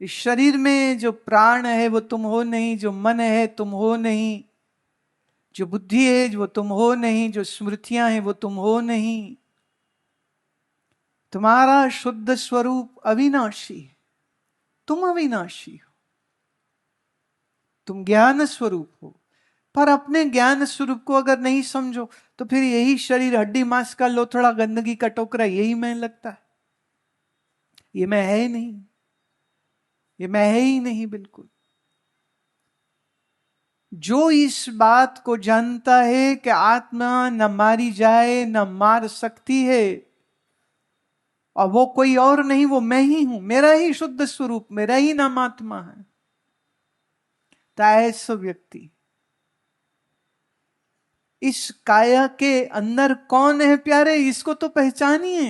इस शरीर में जो प्राण है वो तुम हो नहीं, जो मन है तुम हो नहीं, जो बुद्धि है वो तुम हो नहीं, जो स्मृतियां हैं वो तुम हो नहीं। तुम्हारा शुद्ध स्वरूप अविनाशी है, तुम अविनाशी हो, तुम ज्ञान स्वरूप हो। पर अपने ज्ञान स्वरूप को अगर नहीं समझो तो फिर यही शरीर हड्डी मांस का लोथड़ा, गंदगी का टोकरा, यही मैं लगता है। ये मैं है ही नहीं, ये मैं है ही नहीं बिल्कुल। जो इस बात को जानता है कि आत्मा न मारी जाए न मार सकती है, और वो कोई और नहीं, वो मैं ही हूं, मेरा ही शुद्ध स्वरूप, मेरा ही नाम आत्मा है, तो ऐसा व्यक्ति इस काया के अंदर कौन है प्यारे, इसको तो पहचानिए।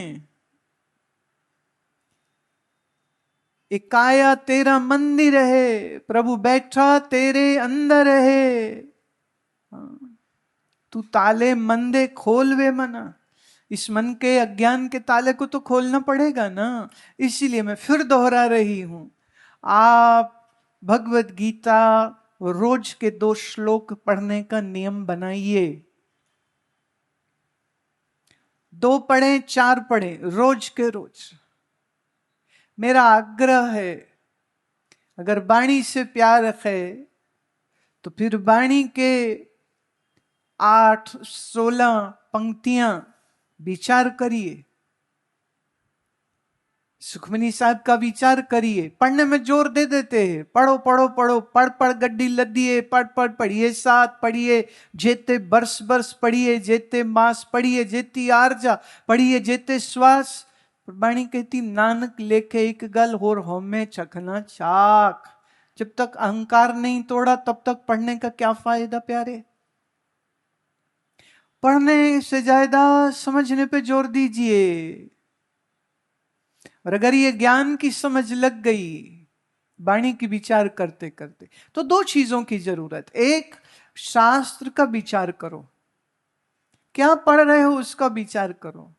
एक काया तेरा मंदिर है, प्रभु बैठा तेरे अंदर है। तू ताले मंदे खोल वे मना, इस मन के अज्ञान के ताले को तो खोलना पड़ेगा ना। इसीलिए मैं फिर दोहरा रही हूं, आप भगवत गीता रोज के 2 श्लोक पढ़ने का नियम बनाइए। 2 पढ़ें 4 पढ़ें, रोज के रोज। मेरा आग्रह है, अगर वाणी से प्यार है तो फिर वाणी के 8-16 पंक्तियां विचार करिए, सुखमनी साहब का विचार करिए। पढ़ने में जोर दे देते हैं, पढ़ो पढ़ो पढ़ो, पढ़ पढ़ गड्डी लदिए, पढ़ पढ़ पढ़िए, साथ पढ़िए, जेते बरस बरस पढ़िए, जेते मास पढ़िए, जेती आरजा पढ़िए, जेते श्वास। वाणी कहती नानक लेखे एक गल होर होमे चखना चाक। जब तक अहंकार नहीं तोड़ा तब तक पढ़ने का क्या फायदा प्यारे। पढ़ने से ज्यादा समझने पे जोर दीजिए। और अगर ये ज्ञान की समझ लग गई वाणी की विचार करते करते, तो 2 चीजों की जरूरत। एक, शास्त्र का विचार करो, क्या पढ़ रहे हो उसका विचार करो।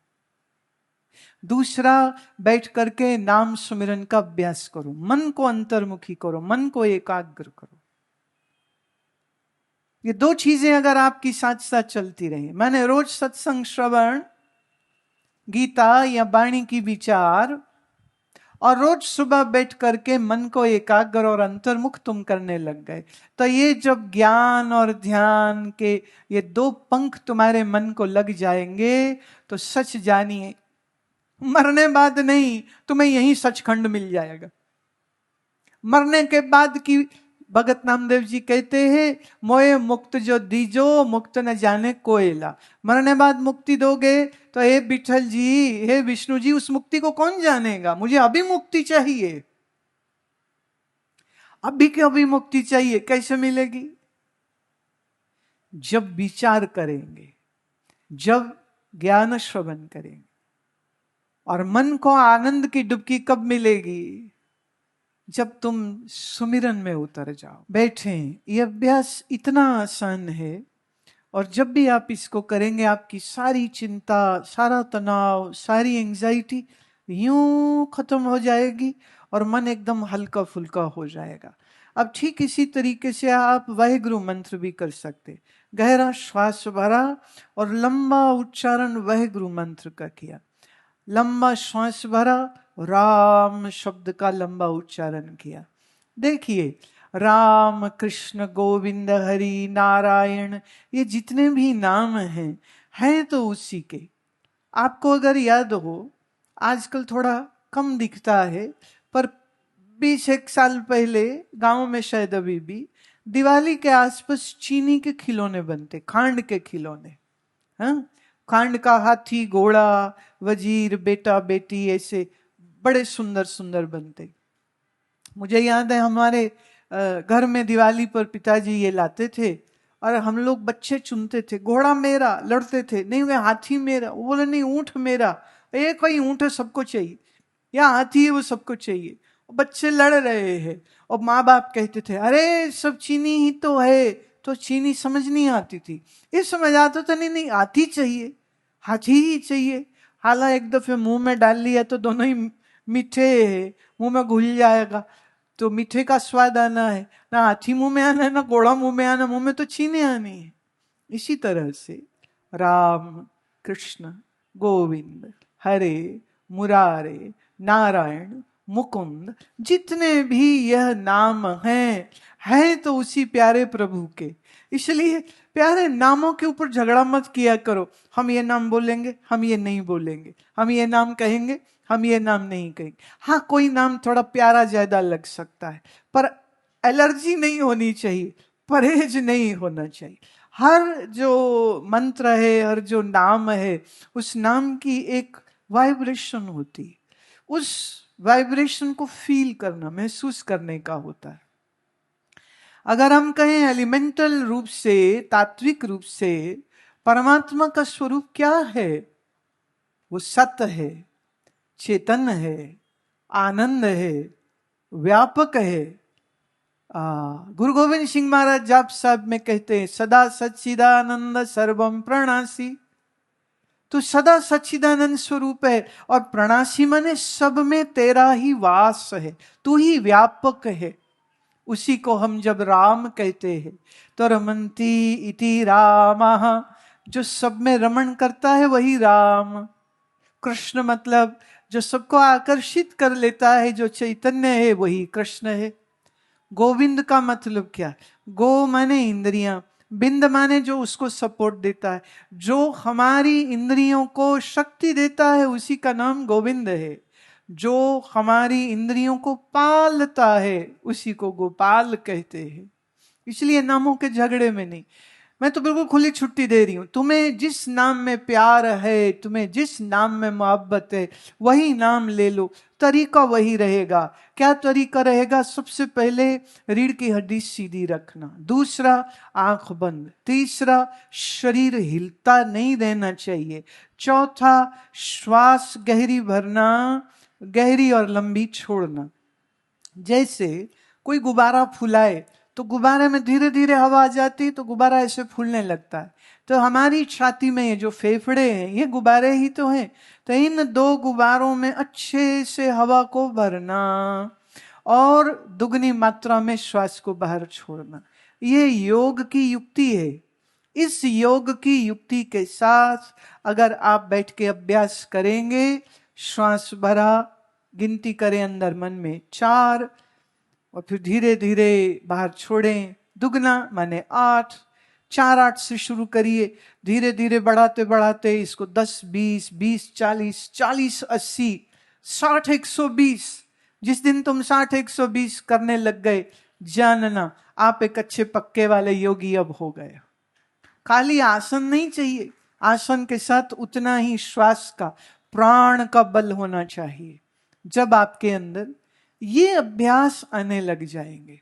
दूसरा, बैठ करके नाम सुमिरन का अभ्यास करो, मन को अंतर्मुखी करो, मन को एकाग्र करो। ये 2 चीजें अगर आपकी साथ साथ चलती रही, मैंने रोज सत्संग श्रवण, गीता या वाणी की विचार, और रोज सुबह बैठ करके मन को एकाग्र और अंतर्मुख तुम करने लग गए, तो ये जब ज्ञान और ध्यान के ये 2 पंख तुम्हारे मन को लग जाएंगे, तो सच जानिए मरने बाद नहीं, तुम्हें यही सचखंड मिल जाएगा। मरने के बाद की भगत नामदेव जी कहते हैं, मोए मुक्त जो दीजो मुक्त न जाने कोयला। मरने बाद मुक्ति दोगे तो हे विठल जी, हे विष्णु जी, उस मुक्ति को कौन जानेगा। मुझे अभी मुक्ति चाहिए, अभी की अभी मुक्ति चाहिए। कैसे मिलेगी? जब विचार करेंगे, जब ज्ञान श्रवण करेंगे। और मन को आनंद की डुबकी कब मिलेगी? जब तुम सुमिरन में उतर जाओ। बैठें, यह अभ्यास इतना आसान है, और जब भी आप इसको करेंगे आपकी सारी चिंता, सारा तनाव, सारी एंजाइटी यूं खत्म हो जाएगी और मन एकदम हल्का फुल्का हो जाएगा। अब ठीक इसी तरीके से आप वाहेगुरु मंत्र भी कर सकते। गहरा श्वास भरा और लंबा उच्चारण वाहेगुरु मंत्र का किया। लंबा श्वास भरा, राम शब्द का लंबा उच्चारण किया। देखिए, राम कृष्ण गोविंद हरि नारायण, ये जितने भी नाम हैं तो उसी के। आपको अगर याद हो, आजकल थोड़ा कम दिखता है, पर 20-1 साल पहले गांव में शायद अभी भी दिवाली के आसपास चीनी के खिलौने बनते, खांड के खिलौने। हाँ, खांड का हाथी, घोड़ा, वजीर, बेटा बेटी, ऐसे बड़े सुंदर सुंदर बनते। मुझे याद है हमारे घर में दिवाली पर पिताजी ये लाते थे, और हम लोग बच्चे चुनते थे। घोड़ा मेरा, लड़ते थे, नहीं वे हाथी मेरा, वो बोले नहीं ऊंट मेरा, एक ही ऊंट है सबको चाहिए, या हाथी है वो सबको चाहिए। बच्चे लड़ रहे हैं और माँ बाप कहते थे अरे सब चीनी ही तो है, तो चीनी समझ नहीं आती थी। ये समझ आता था नहीं, नहीं हाथी चाहिए, हाथी ही चाहिए। हाला एक दफे मुंह में डाल लिया तो दोनों ही मीठे है, मुंह में घुल जाएगा। तो मीठे का स्वाद आना है, ना हाथी मुंह में आना है, ना घोड़ा मुंह में आना, मुंह में तो छीने आनी है। इसी तरह से राम, कृष्ण, गोविंद, हरे, मुरारे, नारायण, मुकुंद, जितने भी यह नाम हैं तो उसी प्यारे प्रभु के। इसलिए प्यारे नामों के ऊपर झगड़ा मत किया करो, हम ये नाम बोलेंगे, हम ये नहीं बोलेंगे, हम ये नाम कहेंगे, हम ये नाम नहीं कहेंगे। हाँ, कोई नाम थोड़ा प्यारा ज्यादा लग सकता है, पर एलर्जी नहीं होनी चाहिए, परहेज नहीं होना चाहिए। हर जो मंत्र है, हर जो नाम है, उस नाम की एक वाइब्रेशन होती है, उस वाइब्रेशन को फील करना, महसूस करने का होता है। अगर हम कहें एलिमेंटल रूप से, तात्विक रूप से, परमात्मा का स्वरूप क्या है? वो सत्य है, चेतन है, आनंद है, व्यापक है। गुरु गोविंद सिंह महाराज जाप साहब में कहते हैं, सदा सच्चिदानंद सर्वम प्रणासी। तो सदा सच्चिदानंद स्वरूप है, और प्रणासी माने सब में तेरा ही वास है, तू ही व्यापक है। उसी को हम जब राम कहते हैं तो रमन्ति इति रामः, जो सब में रमण करता है वही राम। कृष्ण मतलब जो सबको आकर्षित कर लेता है, जो चैतन्य है वही कृष्ण है। गोविंद का मतलब क्या? गो माने इंद्रियां, बिंद माने जो उसको सपोर्ट देता है, जो हमारी इंद्रियों को शक्ति देता है, उसी का नाम गोविंद है। जो हमारी इंद्रियों को पालता है, उसी को गोपाल कहते हैं। इसलिए नामों के झगड़े में नहीं, मैं तो बिल्कुल खुली छुट्टी दे रही हूं। तुम्हें जिस नाम में प्यार है, तुम्हें जिस नाम में मोहब्बत है, वही नाम ले लो, तरीका वही रहेगा। क्या तरीका रहेगा? सबसे पहले रीढ़ की हड्डी सीधी रखना, दूसरा आंख बंद, तीसरा शरीर हिलता नहीं देना चाहिए, चौथा श्वास गहरी भरना, गहरी और लंबी छोड़ना। जैसे कोई गुब्बारा फुलाए तो गुब्बारे में धीरे धीरे हवा आ जाती है तो गुब्बारा ऐसे फूलने लगता है। तो हमारी छाती में ये जो फेफड़े हैं, ये गुब्बारे ही तो हैं। तो इन दो गुब्बारों में अच्छे से हवा को भरना और दुगनी मात्रा में श्वास को बाहर छोड़ना, ये योग की युक्ति है। इस योग की युक्ति के साथ अगर आप बैठ के अभ्यास करेंगे, श्वास भरा, गिनती करें अंदर मन में 4, और फिर धीरे धीरे बाहर छोड़ें, दुगना माने 8, 4 8 से शुरू करिए, धीरे धीरे बढ़ाते बढ़ाते इसको 10 20 20 40 40 80 60 120। जिस दिन तुम 60 120 करने लग गए, जानना आप एक अच्छे पक्के वाले योगी अब हो गए। खाली आसन नहीं चाहिए, आसन के साथ उतना ही श्वास का, प्राण का बल होना चाहिए। जब आपके अंदर ये अभ्यास आने लग जाएंगे,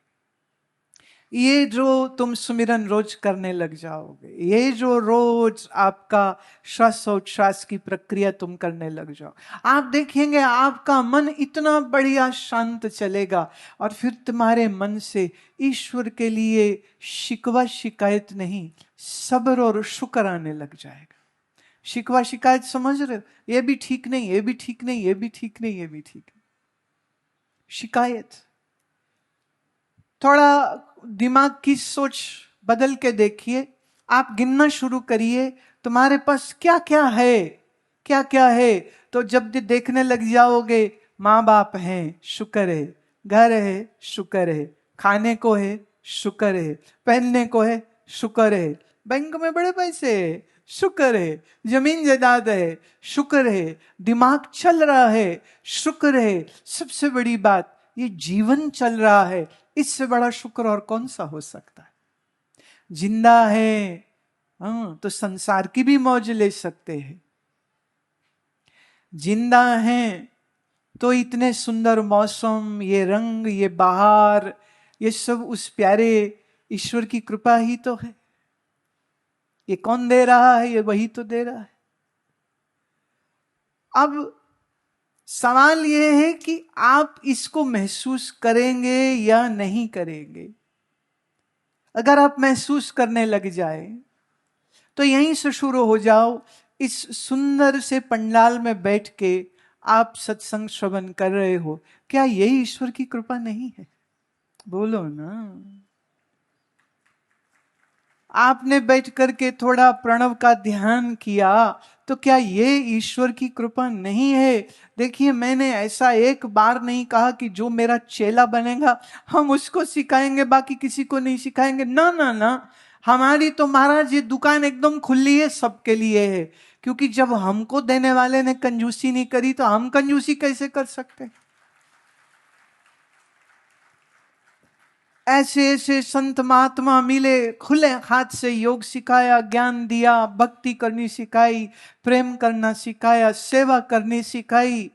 ये जो तुम सुमिरन रोज करने लग जाओगे, ये जो रोज आपका श्वासोच्छ्वास की प्रक्रिया तुम करने लग जाओ, आप देखेंगे आपका मन इतना बढ़िया शांत चलेगा। और फिर तुम्हारे मन से ईश्वर के लिए शिकवा शिकायत नहीं, सब्र और शुक्र आने लग जाएगा। शिकवा शिकायत समझ रहे हो? ये भी ठीक नहीं, ये भी ठीक नहीं, ये भी ठीक नहीं, ये भी ठीक नहीं। शिकायत, थोड़ा दिमाग की सोच बदल के देखिए, आप गिनना शुरू करिए तुम्हारे पास क्या क्या है, क्या क्या है। तो जब देखने लग जाओगे, माँ बाप हैं, शुक्र है, घर है, शुक्र है, खाने को है, शुक्र है, पहनने को है, शुक्र है, बैंक में बड़े पैसे है, शुक्र है, जमीन जायदाद है, शुक्र है, दिमाग चल रहा है, शुक्र है, सबसे बड़ी बात ये जीवन चल रहा है, इससे बड़ा शुक्र और कौन सा हो सकता है। जिंदा है, तो संसार की भी मौज ले सकते हैं। जिंदा हैं तो इतने सुंदर मौसम, ये रंग, ये बहार, ये सब उस प्यारे ईश्वर की कृपा ही तो है। ये कौन दे रहा है? ये वही तो दे रहा है। अब सवाल यह है कि आप इसको महसूस करेंगे या नहीं करेंगे। अगर आप महसूस करने लग जाए तो यहीं से शुरू हो जाओ। इस सुंदर से पंडाल में बैठ के आप सत्संग श्रवण कर रहे हो, क्या यही ईश्वर की कृपा नहीं है? बोलो ना। आपने बैठ करके थोड़ा प्रणव का ध्यान किया तो क्या ये ईश्वर की कृपा नहीं है? देखिए, मैंने ऐसा एक बार नहीं कहा कि जो मेरा चेला बनेगा हम उसको सिखाएंगे, बाकी किसी को नहीं सिखाएंगे। ना ना ना, हमारी तो महाराज ये दुकान एकदम खुली है, सबके लिए है। क्योंकि जब हमको देने वाले ने कंजूसी नहीं करी तो हम कंजूसी कैसे कर सकते? ऐसे ऐसे संत महात्मा मिले, खुले हाथ से योग सिखाया, ज्ञान दिया, भक्ति करनी सिखाई, प्रेम करना सिखाया, सेवा करनी सिखाई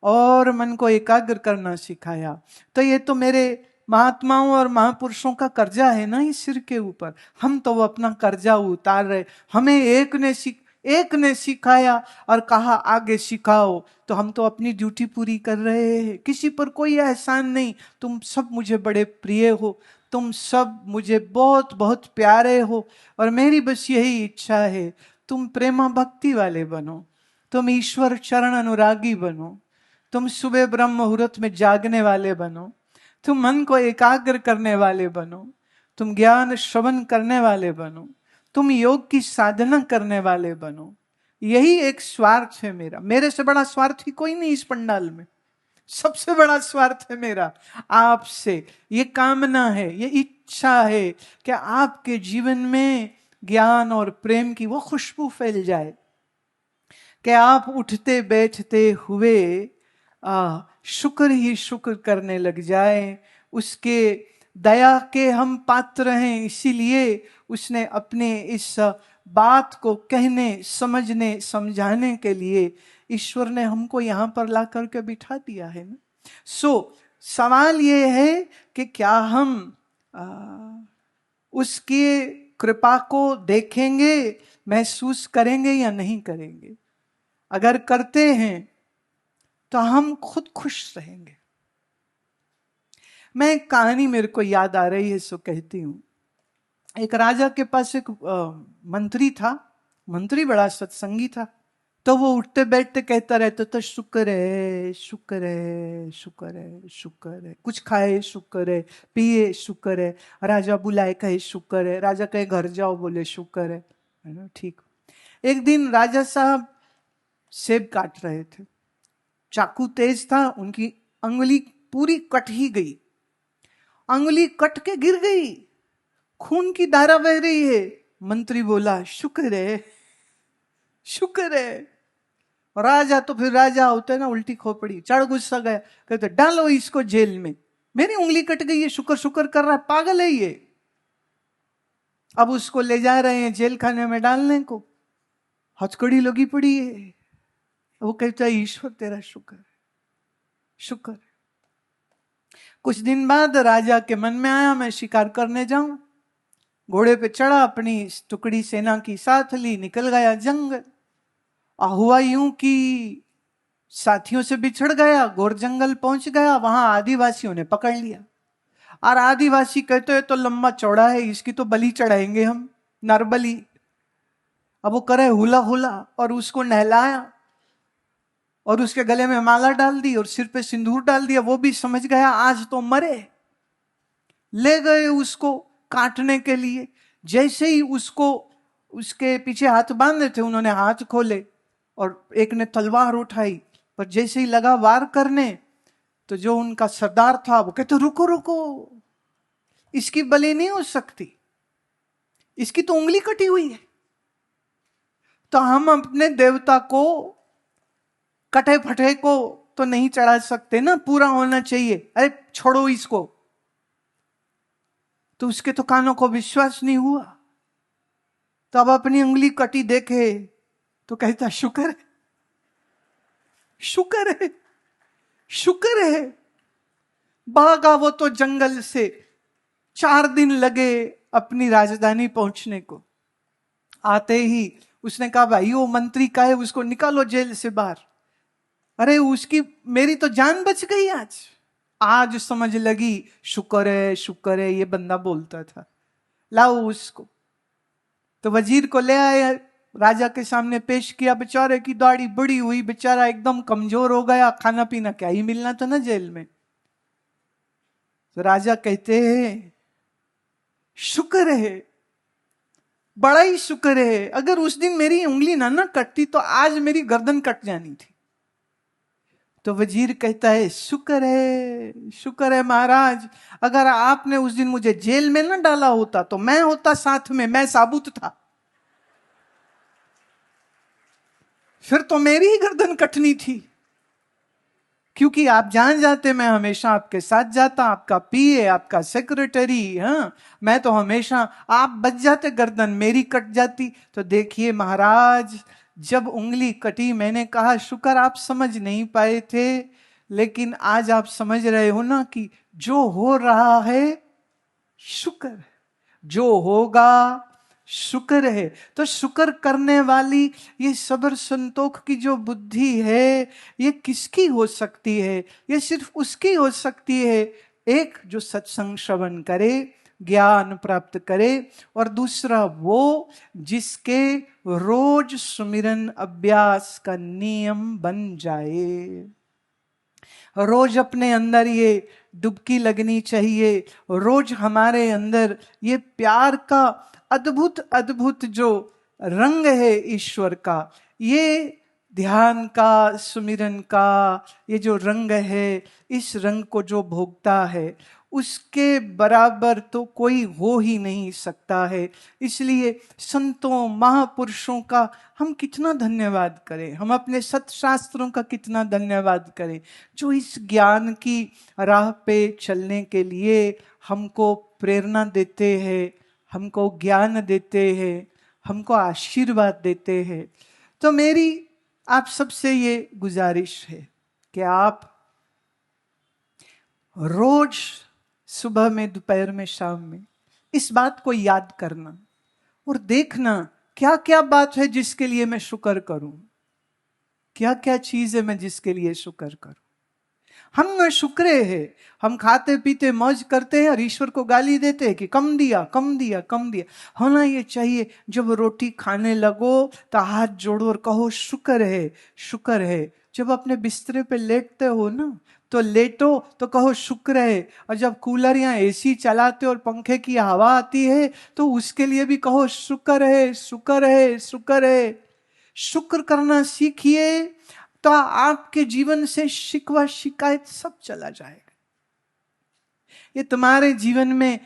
और मन को एकाग्र करना सिखाया। तो ये तो मेरे महात्माओं और महापुरुषों का कर्जा है ना इस सिर के ऊपर। हम तो वो अपना कर्जा उतार रहे। हमें एक ने सिखाया और कहा आगे सिखाओ, तो हम तो अपनी ड्यूटी पूरी कर रहे हैं। किसी पर कोई एहसान नहीं। तुम सब मुझे बड़े प्रिय हो, तुम सब मुझे बहुत बहुत प्यारे हो, और मेरी बस यही इच्छा है तुम प्रेमा भक्ति वाले बनो, तुम ईश्वर चरण अनुरागी बनो, तुम सुबह ब्रह्म मुहूर्त में जागने वाले बनो, तुम मन को एकाग्र करने वाले बनो, तुम ज्ञान श्रवण करने वाले बनो, तुम योग की साधना करने वाले बनो। यही एक स्वार्थ है मेरा। मेरे से बड़ा स्वार्थी कोई नहीं इस पंडाल में। सबसे बड़ा स्वार्थ है मेरा आपसे। ये कामना है, ये इच्छा है कि आपके जीवन में ज्ञान और प्रेम की वो खुशबू फैल जाए कि आप उठते बैठते हुए शुक्र ही शुक्र करने लग जाए। उसके दया के हम पात्र हैं, इसीलिए उसने अपने इस बात को कहने, समझने, समझाने के लिए ईश्वर ने हमको यहां पर ला करके बिठा दिया है ना। सवाल ये है कि क्या हम उसकी कृपा को देखेंगे, महसूस करेंगे या नहीं करेंगे? अगर करते हैं तो हम खुद खुश रहेंगे। मैं एक कहानी मेरे को याद आ रही है, सो कहती हूं। एक राजा के पास एक मंत्री था। मंत्री बड़ा सत्संगी था। तो वो उठते बैठते कहता रहता था, शुक्र है, शुक्र है, शुक्र है, शुक्र है। कुछ खाए शुक्र है, पिए शुक्र है, राजा बुलाए कहे शुक्र है, राजा कहे घर जाओ बोले शुक्र है ना। ठीक। एक दिन राजा साहब सेब काट रहे थे। चाकू तेज था, उनकी अंगुली पूरी कट ही गई। अंगुली कट के गिर गई, खून की धारा बह रही है। मंत्री बोला शुक्र है, शुक्र है। राजा तो फिर राजा होता है ना, उल्टी खोपड़ी, चढ़ गुस्सा गया, कहते डालो इसको जेल में। मेरी उंगली कट गई है, शुक्र शुक्र कर रहा है, पागल है ये। अब उसको ले जा रहे हैं जेल खाने में डालने को। हथकड़ी लगी पड़ी है। वो कहता है ईश्वर तेरा शुक्र है, शुक्र है। कुछ दिन बाद राजा के मन में आया मैं शिकार करने जाऊं। घोड़े पे चढ़ा, अपनी टुकड़ी सेना की साथ ली, निकल गया जंगल। हुआ यूं कि साथियों से बिछड़ गया, घोर जंगल पहुंच गया। वहां आदिवासियों ने पकड़ लिया। और आदिवासी कहते हैं तो लंबा चौड़ा है, इसकी तो बलि चढ़ाएंगे हम, नरबली। अब वो करे हुला हुला और उसको नहलाया और उसके गले में माला डाल दी और सिर पे सिंदूर डाल दिया। वो भी समझ गया आज तो मरे। ले गए उसको काटने के लिए। जैसे ही उसको उसके पीछे हाथ बांधे थे, उन्होंने हाथ खोले और एक ने तलवार उठाई। पर जैसे ही लगा वार करने, तो जो उनका सरदार था वो कहते रुको रुको, इसकी बलि नहीं हो सकती, इसकी तो उंगली कटी हुई है। तो हम अपने देवता को कटे फटे को तो नहीं चढ़ा सकते ना, पूरा होना चाहिए। अरे छोड़ो इसको। तो उसके तो कानों को विश्वास नहीं हुआ। तो अब अपनी उंगली कटी देखे तो कहता शुक्र है, शुक्र है, शुक्र है। भागा वो तो जंगल से। 4 दिन लगे अपनी राजधानी पहुंचने को। आते ही उसने कहा भाई वो मंत्री का है, उसको निकालो जेल से बाहर। अरे उसकी मेरी तो जान बच गई आज। आज समझ लगी शुक्र है, शुक्र है, ये बंदा बोलता था। लाओ उसको। तो वजीर को ले आए, राजा के सामने पेश किया। बेचारे की दाढ़ी बड़ी हुई, बेचारा एकदम कमजोर हो गया। खाना पीना क्या ही मिलना था ना जेल में। तो राजा कहते हैं शुक्र है, बड़ा ही शुक्र है, अगर उस दिन मेरी उंगली ना कटती तो आज मेरी गर्दन कट जानी थी। तो वजीर कहता है शुक्र है महाराज, अगर आपने उस दिन मुझे जेल में ना डाला होता तो मैं होता साथ में, मैं साबुत था, फिर तो मेरी ही गर्दन कटनी थी। क्योंकि आप जान जाते मैं हमेशा आपके साथ जाता, आपका पीए, आपका सेक्रेटरी, हाँ, मैं तो हमेशा, आप बच जाते, गर्दन मेरी कट जाती। तो देखिए महाराज, जब उंगली कटी मैंने कहा शुक्र आप समझ नहीं पाए थे, लेकिन आज आप समझ रहे हो ना कि जो हो रहा है शुक्र, जो होगा शुक्र है। तो शुक्र करने वाली ये सब्र संतोख की जो बुद्धि है, ये किसकी हो सकती है? ये सिर्फ उसकी हो सकती है, एक जो सत्संग श्रवण करे, ज्ञान प्राप्त करे, और दूसरा वो जिसके रोज सुमिरन अभ्यास का नियम बन जाए। रोज अपने अंदर ये डुबकी लगनी चाहिए, रोज हमारे अंदर ये प्यार का अद्भुत अद्भुत जो रंग है ईश्वर का, ये ध्यान का, सुमिरन का ये जो रंग है, इस रंग को जो भोगता है उसके बराबर तो कोई हो ही नहीं सकता है। इसलिए संतों महापुरुषों का हम कितना धन्यवाद करें, हम अपने सत्शास्त्रों का कितना धन्यवाद करें, जो इस ज्ञान की राह पे चलने के लिए हमको प्रेरणा देते हैं, हमको ज्ञान देते हैं, हमको आशीर्वाद देते हैं। तो मेरी आप सबसे ये गुजारिश है कि आप रोज सुबह में, दोपहर में, शाम में इस बात को याद करना और देखना क्या क्या बात है जिसके लिए मैं शुक्र करूं, क्या क्या चीज है मैं जिसके लिए शुक्र करूं। हम न शुक्रे हैं, हम खाते पीते मौज करते हैं और ईश्वर को गाली देते हैं कि कम दिया कम दिया कम दिया। होना ये चाहिए जब रोटी खाने लगो तो हाथ जोड़ो और कहो शुक्र है शुक्र है। जब अपने बिस्तरे पे लेटते हो ना तो लेटो तो कहो शुक्र है, और जब कूलर या एसी चलाते और पंखे की हवा आती है तो उसके लिए भी कहो शुक्र है शुक्र है शुक्र है। शुक्र करना सीखिए तो आपके जीवन से शिकवा शिकायत सब चला जाएगा। ये तुम्हारे जीवन में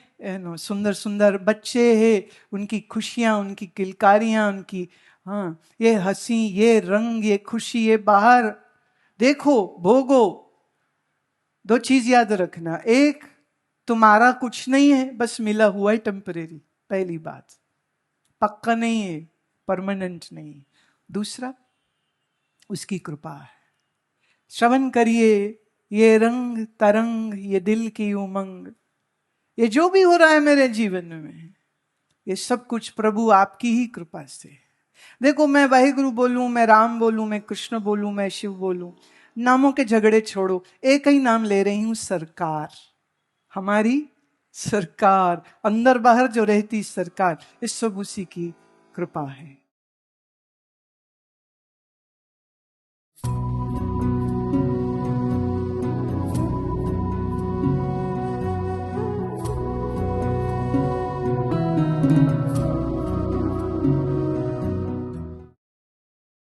सुंदर सुंदर बच्चे हैं, उनकी खुशियां, उनकी किलकारियां, उनकी हाँ ये हंसी, ये रंग, ये खुशी, ये बाहर देखो, भोगो। दो चीज याद रखना, एक तुम्हारा कुछ नहीं है, बस मिला हुआ है टेम्परेरी, पहली बात, पक्का नहीं है, परमानेंट नहीं। दूसरा उसकी कृपा है। श्रवण करिए, ये रंग तरंग, ये दिल की उमंग, ये जो भी हो रहा है मेरे जीवन में, ये सब कुछ प्रभु आपकी ही कृपा से। देखो मैं वाहिगुरु बोलूं, मैं राम बोलूं, मैं कृष्ण बोलूं, मैं शिव बोलूं, नामों के झगड़े छोड़ो, एक ही नाम ले रही हूं, सरकार, हमारी सरकार, अंदर बाहर जो रहती सरकार, इस सब उसी की कृपा है।